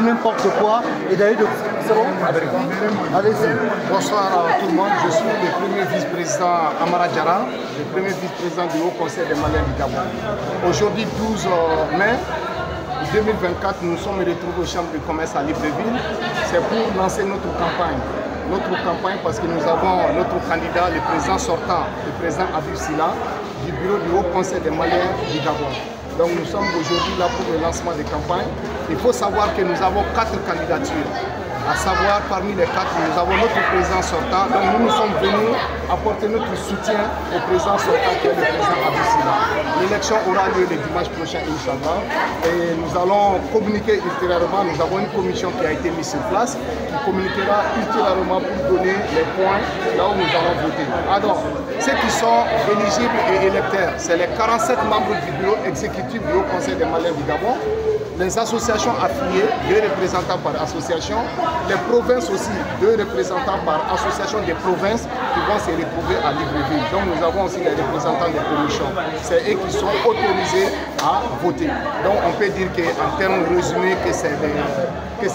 n'importe quoi et d'aller de... C'est bon? Allez-y. Bonsoir à tout le monde. Je suis le premier vice-président Amara Diarra, le premier vice-président du Haut Conseil des Maliens du Gabon. Aujourd'hui, 12 mai 2024, nous nous sommes retrouvés aux chambres de commerce à Libreville. C'est pour lancer notre campagne. Notre campagne parce que nous avons notre candidat, le président sortant, le président Habib Silla, du bureau du Haut Conseil des Maliens du Gabon. Donc nous sommes aujourd'hui là pour le lancement de campagne. Il faut savoir que nous avons 4 candidatures. À savoir, parmi les 4, nous avons notre président sortant. Donc nous sommes venus apporter notre soutien au président sortant qui est le président Habib Silla. L'élection aura lieu le dimanche prochain, Inch'Allah. Et nous allons communiquer ultérieurement. Nous avons une commission qui a été mise sur place, qui communiquera ultérieurement pour donner les points là où nous allons voter. Alors, ceux qui sont éligibles et électeurs, c'est les 47 membres du bureau exécutif du Haut Conseil des Maliens du Gabon, les associations affiliées, 2 représentants par association, les provinces aussi, 2 représentants par association des provinces qui vont se retrouver à Libreville. Donc nous avons aussi les représentants des commissions. C'est eux qui sont autorisés à voter. Donc on peut dire qu'en termes résumés que c'est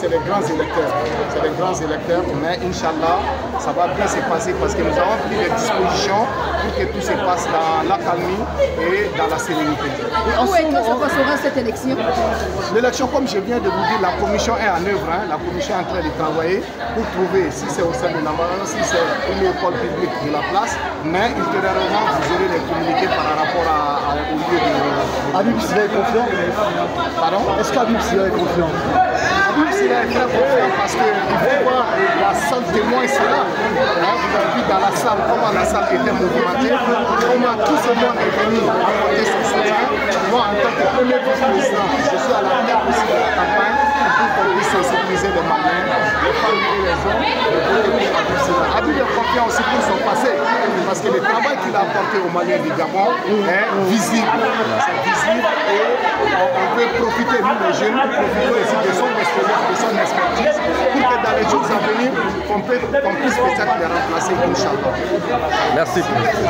les grands électeurs. C'est les grands électeurs, mais Inch'Allah, ça va bien se passer parce que nous avons pris les dispositions pour que tout se passe dans la calmie et dans la sérénité. Où est-ce que se passera cette élection? L'élection, comme je viens de vous dire, la commission est en œuvre. La commission est en train de travailler pour trouver si c'est au sein de l'Amara, si c'est une école publique de la place. Mais ultérieurement, vous aurez les communiqués par rapport au lieu de... Habib Silla est confiant? Pardon? Est-ce qu'Habib Silla est confiant? Habib Silla est très confiant parce qu'il faut voir la salle témoin est là. Vous avez vu dans la salle comment la salle était mouvementée, comment tout ce monde est venu apporter son soutien. Moi, en tant que premier vice-président, je suis à la tête aussi de la campagne pour qu'on puisse sensibiliser les Maliens, les femmes et les hommes, de voter pour Habib Silla. Habib est confiant aussi pour son passé, parce que le travail qu'il a apporté aux Maliens du Gabon est visible. C'est visible et on peut profiter, nous les jeunes, pour profiter aussi de son expérience, de son expertise, pour que dans les jours à venir, qu'on puisse peut-être les remplacer, Inch'Allah. Merci.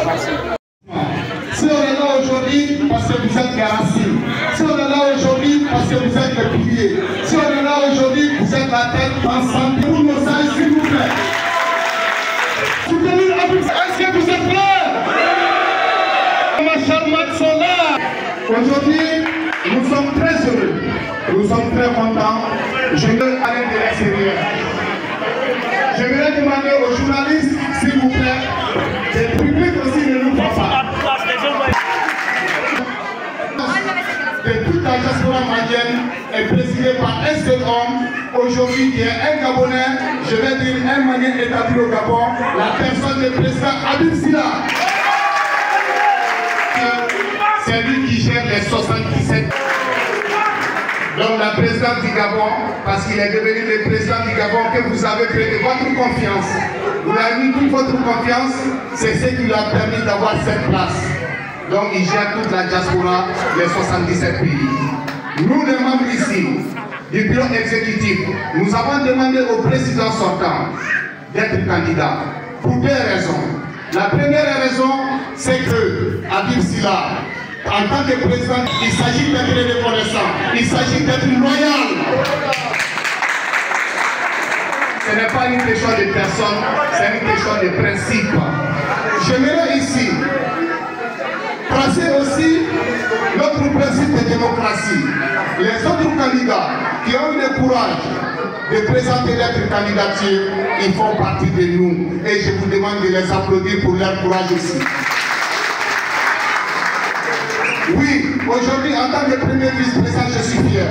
Merci. Si on est là aujourd'hui, parce que vous êtes les racines. Si on est là aujourd'hui, parce que vous êtes les piliers. Si on est là aujourd'hui, vous êtes la tête ensemble. Pour nos sages, s'il vous plaît. Soutenir Habib. Est-ce que vous êtes prêts? Ma charmante sont là. Aujourd'hui, nous sommes très heureux. Nous sommes très contents. Je veux aller de l'extérieur. Je voudrais demander aux journalistes, s'il vous plaît, le public aussi ne nous voit pas. De toute la diaspora malienne est présidée par un seul homme, aujourd'hui qui est un Gabonais, je vais dire un Malien établi au Gabon, la personne du président Habib Silla. C'est lui qui gère les 77. Donc la présidente du Gabon, parce qu'il est devenu le président du Gabon, que vous avez prêté votre confiance. Vous avez mis toute votre confiance, c'est ce qui lui a permis d'avoir cette place. Donc il gère toute la diaspora, les 77 pays. Nous, les membres ici, du bureau exécutif, nous avons demandé au président sortant d'être candidat pour 2 raisons. La première raison, c'est que Habib Silla, en tant que président, il s'agit d'être reconnaissant, il s'agit d'être loyal. Ce n'est pas une question de personne, c'est une question de principe. J'aimerais ici tracer aussi notre principe de démocratie. Les autres candidats qui ont eu le courage de présenter leur candidature, ils font partie de nous. Et je vous demande de les applaudir pour leur courage aussi. Oui, aujourd'hui, en tant que premier vice-président, je suis fier.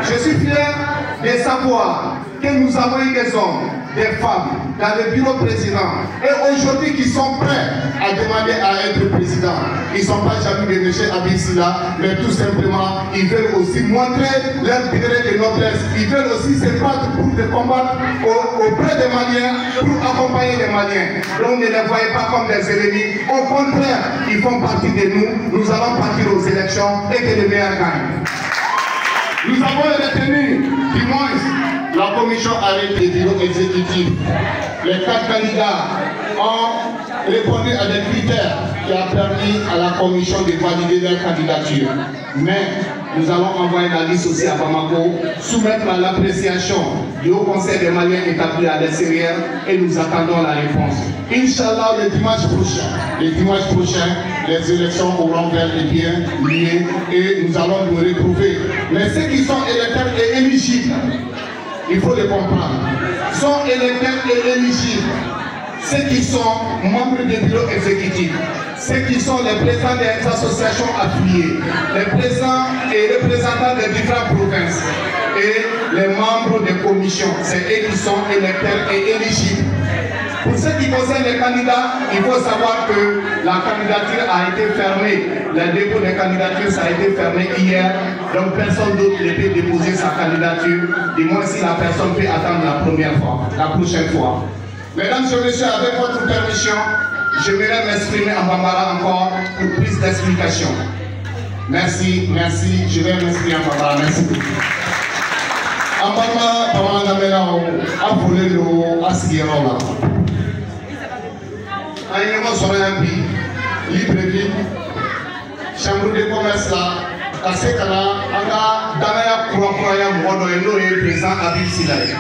Je suis fier de savoir que nous avons eu des hommes, des femmes dans le bureau président et aujourd'hui qui sont prêts à demander à être président. Ils ne sont pas jaloux de M. Habib Silla, mais tout simplement, ils veulent aussi montrer leur degré de noblesse. Ils veulent aussi se battre pour combattre auprès des Maliens, pour accompagner les Maliens. Donc ne les voyez pas comme des ennemis. Au contraire, ils font partie de nous. Nous allons partir aux élections et que les meilleurs gagnent. Nous avons retenu, du moins, la commission arrêtée du bureau exécutif. Les 4 candidats ont répondu à des critères qui ont permis à la commission de valider leur candidature. Mais nous allons envoyer la liste aussi à Bamako, soumettre à l'appréciation du Haut Conseil des Maliens établi à l'extérieur et nous attendons la réponse. Inch'Allah, le dimanche prochain, les élections auront bel et bien lieu et nous allons nous retrouver. Mais ceux qui sont électeurs et éligibles, il faut les comprendre, sont électeurs et éligibles. Ceux qui sont membres des bureaux exécutifs, ceux qui sont les présidents des associations affiliées, les présidents et représentants des différentes provinces et les membres des commissions, c'est eux qui sont électeurs et éligibles. Pour ce qui concerne les candidats, il faut savoir que la candidature a été fermée. Le dépôt des candidatures, ça a été fermé hier. Donc personne d'autre ne peut déposer sa candidature, du moins si la personne peut attendre la prochaine fois. Mesdames et messieurs, avec votre permission, j'aimerais m'exprimer en bambara encore pour plus d'explications. Merci, je vais m'exprimer en bambara, merci beaucoup. En bambara, pendant la mélao, à voler l'eau, à ce là. Aïe, sur un pays, libre vie, chambre de commerce là, à ce cas-là, on a Danaya Kourakouaya, Mouado et Noé, président Abib Silaï.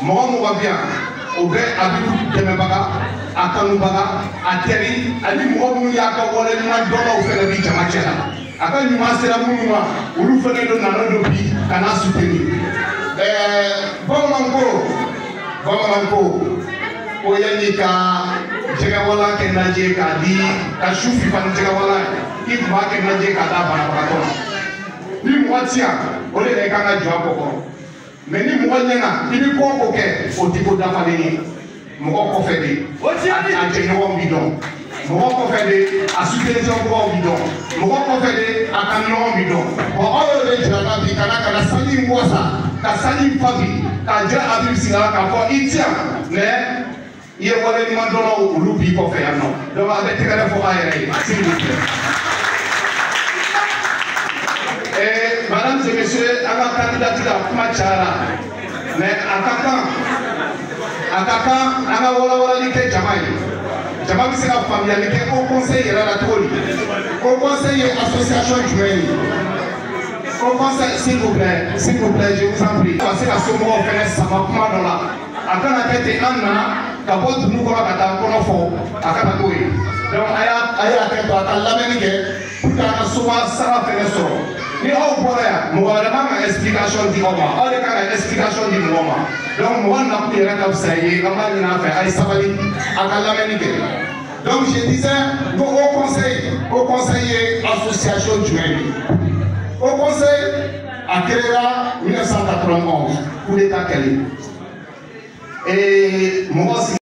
Moi, bien. Au bɛ Abibu dɛmɛbaga a kanubaga a teri ani mɔgɔ minnu y'a ka waleɲuman dɔnnaw fɛnɛ bi jama cɛ la a ka ɲuman sera minnu ma olu fɛnɛ de nana don bi ka n'a soutenir bamananw ko ko yanni ka jɛgɛwala kɛ najɛ k'a di ka su fifani jɛgɛwala i tun b'a kɛ najɛ k'a d'a banabagatɔ ma ni mɔgɔ ti yan o de la i kan ka jɔ a kɔ kɔrɔ. Mais ni mɔgɔ ɲɛna i bɛ ko o ko kɛ o tɛ ko dafalen ye mɔgɔ kɔfɛ de a jɛɲɔgɔnw bi dɔn mɔgɔ kɔfɛ de a soutenɛnbagaw bi dɔn mɔgɔ kɔfɛ de a kanuɲɔgɔnw bi dɔn bon aw yɛrɛ de jirana bi ka na sanji in wasa ka sanji in fa bi k'a jira Abibu Sigira k'a fɔ i ti yan mais i ye waleɲuman dɔnnaw olu b'i kɔfɛ yan nɔ donc a bɛ tɛgɛrɛ fɔ a yɛrɛ ye s'il vous plaît. Mesdames et messieurs, à la candidature à Kumachara, mais à Kakan, à la Wallawalike Jamaï, Jamaï c'est la familialité au conseil et la Toli, au conseil et association Jueli, au conseil, s'il vous plaît, je vous en prie. Parce que la Somo fait ça va kuma dans la. À quand la tête Anna, Kabot Noukora Kata Konofo, à Katakoui. Donc, Aya Tête à l'Amérique, pour qu'à la Soma Sarah Feneso. Ni aw bɔra yan mɔgɔ wɛrɛ man ka explication di aw ma aw de kan ka explication di mɔgɔ ma donc mɔgɔ nakun yɛrɛ ka fisa ye an b'a ɲini a fɛ a ye sabali a ka lamɛnni kɛ donc je disais ko au conseil ye association jumɛn ye au conseil a créera 1991 coup d'état kɛlen et mɔgɔ